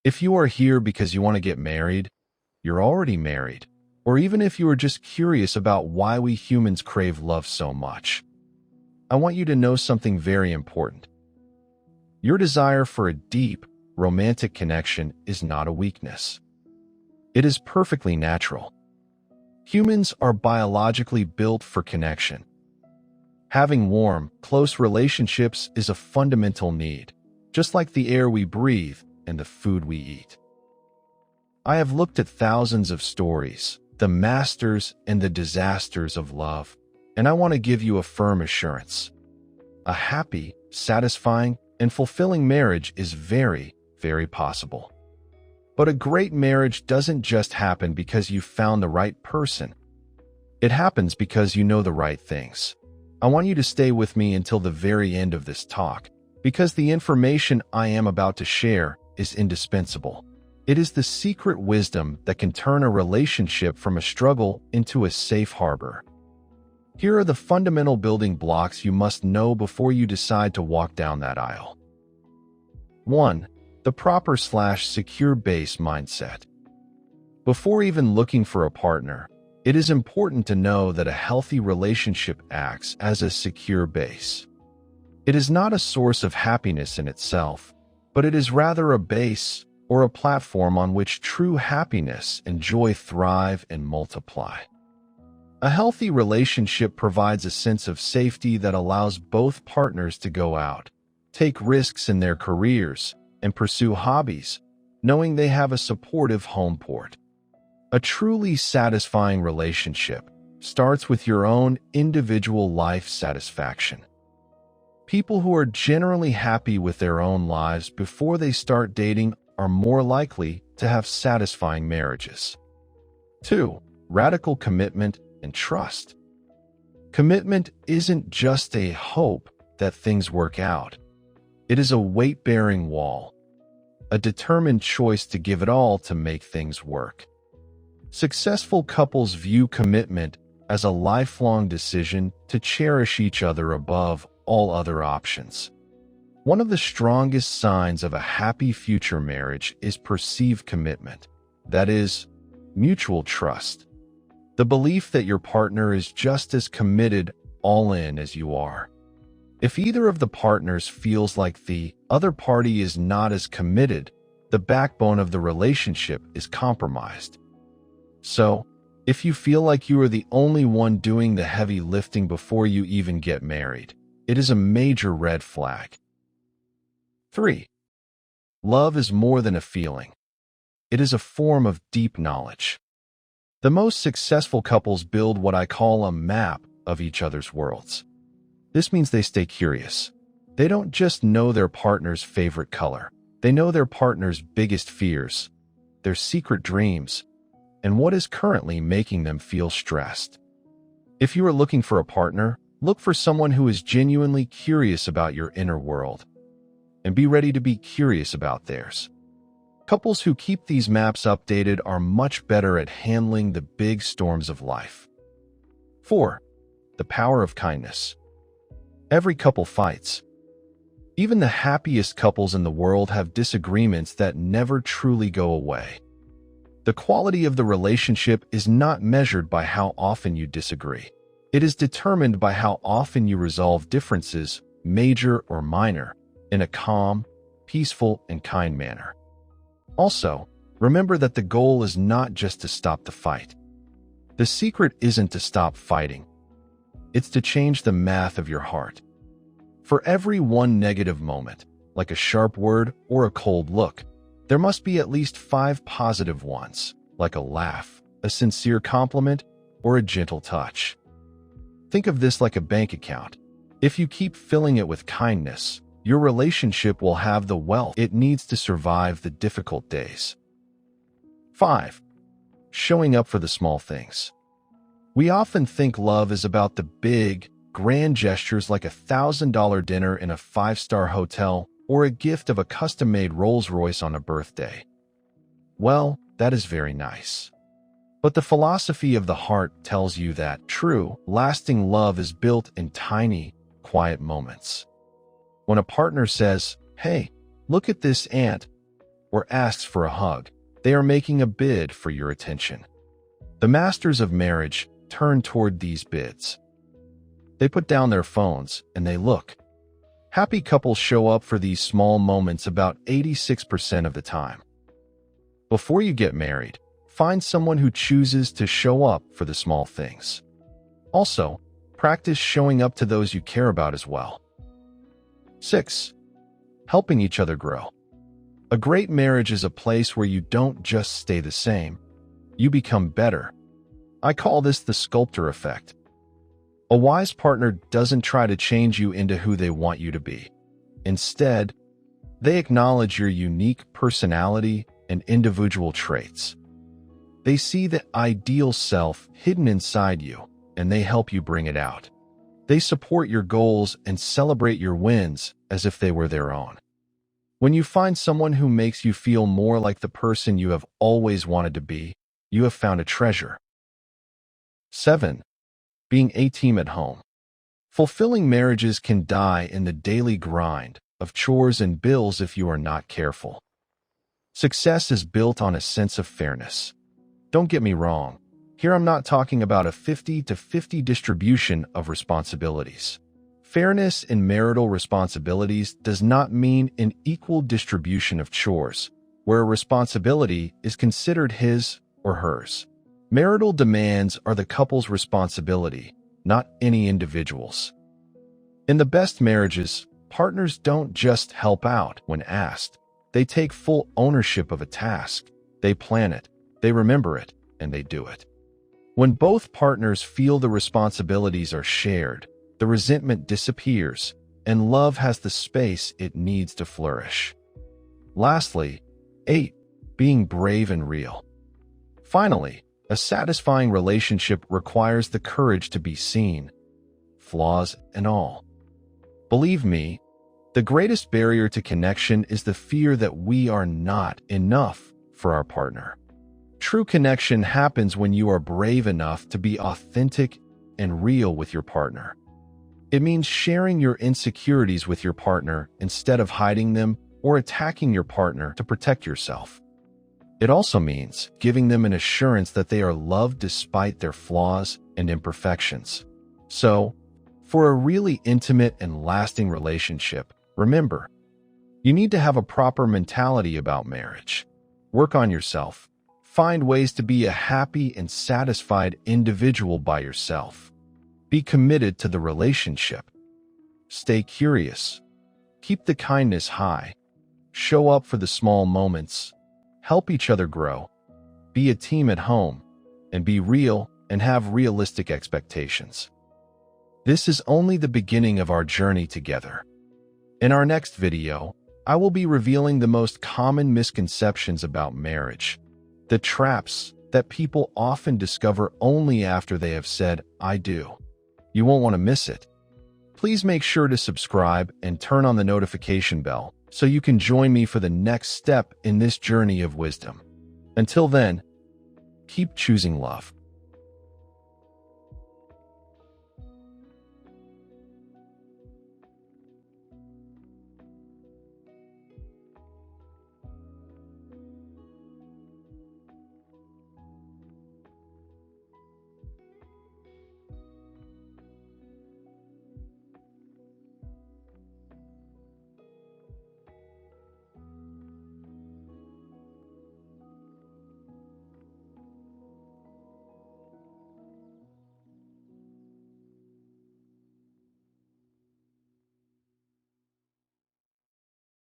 If you are here because you want to get married, you're already married. Or even if you are just curious about why we humans crave love so much, I want you to know something very important. Your desire for a deep, romantic connection is not a weakness. It is perfectly natural. Humans are biologically built for connection. Having warm, close relationships is a fundamental need, just like the air we breathe and the food we eat. I have looked at thousands of stories, the masters and the disasters of love, and I want to give you a firm assurance. A happy, satisfying, and fulfilling marriage is very, very possible. But a great marriage doesn't just happen because you found the right person. It happens because you know the right things. I want you to stay with me until the very end of this talk, because the information I am about to share is indispensable. It is the secret wisdom that can turn a relationship from a struggle into a safe harbor. Here are the fundamental building blocks you must know before you decide to walk down that aisle. 1. The proper/secure base mindset. Before even looking for a partner, it is important to know that a healthy relationship acts as a secure base. It is not a source of happiness in itself, but it is rather a base or a platform on which true happiness and joy thrive and multiply. A healthy relationship provides a sense of safety that allows both partners to go out, take risks in their careers, and pursue hobbies, knowing they have a supportive home port. A truly satisfying relationship starts with your own individual life satisfaction. People who are generally happy with their own lives before they start dating are more likely to have satisfying marriages. 2. Radical commitment and trust. Commitment isn't just a hope that things work out. It is a weight-bearing wall, a determined choice to give it all to make things work. Successful couples view commitment as a lifelong decision to cherish each other above all other options. One of the strongest signs of a happy future marriage is perceived commitment, that is, mutual trust. The belief that your partner is just as committed all in as you are. If either of the partners feels like the other party is not as committed, the backbone of the relationship is compromised. So, if you feel like you are the only one doing the heavy lifting before you even get married, it is a major red flag. 3. Love is more than a feeling. It is a form of deep knowledge. The most successful couples build what I call a map of each other's worlds. This means they stay curious. They don't just know their partner's favorite color. They know their partner's biggest fears, their secret dreams, and what is currently making them feel stressed. If you are looking for a partner, look for someone who is genuinely curious about your inner world, and be ready to be curious about theirs. Couples who keep these maps updated are much better at handling the big storms of life. 4. The power of kindness. Every couple fights. Even the happiest couples in the world have disagreements that never truly go away. The quality of the relationship is not measured by how often you disagree. It is determined by how often you resolve differences, major or minor, in a calm, peaceful, and kind manner. Also, remember that the goal is not just to stop the fight. The secret isn't to stop fighting. It's to change the math of your heart. For every one negative moment, like a sharp word or a cold look, there must be at least 5 positive ones, like a laugh, a sincere compliment, or a gentle touch. Think of this like a bank account. If you keep filling it with kindness, your relationship will have the wealth it needs to survive the difficult days. 5. Showing up for the small things. We often think love is about the big, grand gestures like a $1,000 dinner in a 5-star hotel or a gift of a custom-made Rolls-Royce on a birthday. Well, that is very nice. But the philosophy of the heart tells you that true, lasting love is built in tiny, quiet moments. When a partner says, "Hey, look at this ant," or asks for a hug, they are making a bid for your attention. The masters of marriage turn toward these bids. They put down their phones and they look. Happy couples show up for these small moments about 86% of the time. Before you get married, find someone who chooses to show up for the small things. Also, practice showing up to those you care about as well. 6. Helping each other grow. A great marriage is a place where you don't just stay the same, you become better. I call this the sculptor effect. A wise partner doesn't try to change you into who they want you to be. Instead, they acknowledge your unique personality and individual traits. They see the ideal self hidden inside you, and they help you bring it out. They support your goals and celebrate your wins as if they were their own. When you find someone who makes you feel more like the person you have always wanted to be, you have found a treasure. 7. Being a team at home. Fulfilling marriages can die in the daily grind of chores and bills if you are not careful. Success is built on a sense of fairness. Don't get me wrong. Here I'm not talking about a 50-50 distribution of responsibilities. Fairness in marital responsibilities does not mean an equal distribution of chores, where a responsibility is considered his or hers. Marital demands are the couple's responsibility, not any individual's. In the best marriages, partners don't just help out when asked. They take full ownership of a task. They plan it, they remember it, and they do it. When both partners feel the responsibilities are shared, the resentment disappears, and love has the space it needs to flourish. Lastly, 8. Being brave and real. Finally, a satisfying relationship requires the courage to be seen, flaws and all. Believe me, the greatest barrier to connection is the fear that we are not enough for our partner. True connection happens when you are brave enough to be authentic and real with your partner. It means sharing your insecurities with your partner instead of hiding them or attacking your partner to protect yourself. It also means giving them an assurance that they are loved despite their flaws and imperfections. So, for a really intimate and lasting relationship, remember, you need to have a proper mentality about marriage. Work on yourself. Find ways to be a happy and satisfied individual by yourself. Be committed to the relationship. Stay curious. Keep the kindness high. Show up for the small moments. Help each other grow. Be a team at home. And be real and have realistic expectations. This is only the beginning of our journey together. In our next video, I will be revealing the most common misconceptions about marriage, the traps that people often discover only after they have said, "I do." You won't want to miss it. Please make sure to subscribe and turn on the notification bell so you can join me for the next step in this journey of wisdom. Until then, keep choosing love.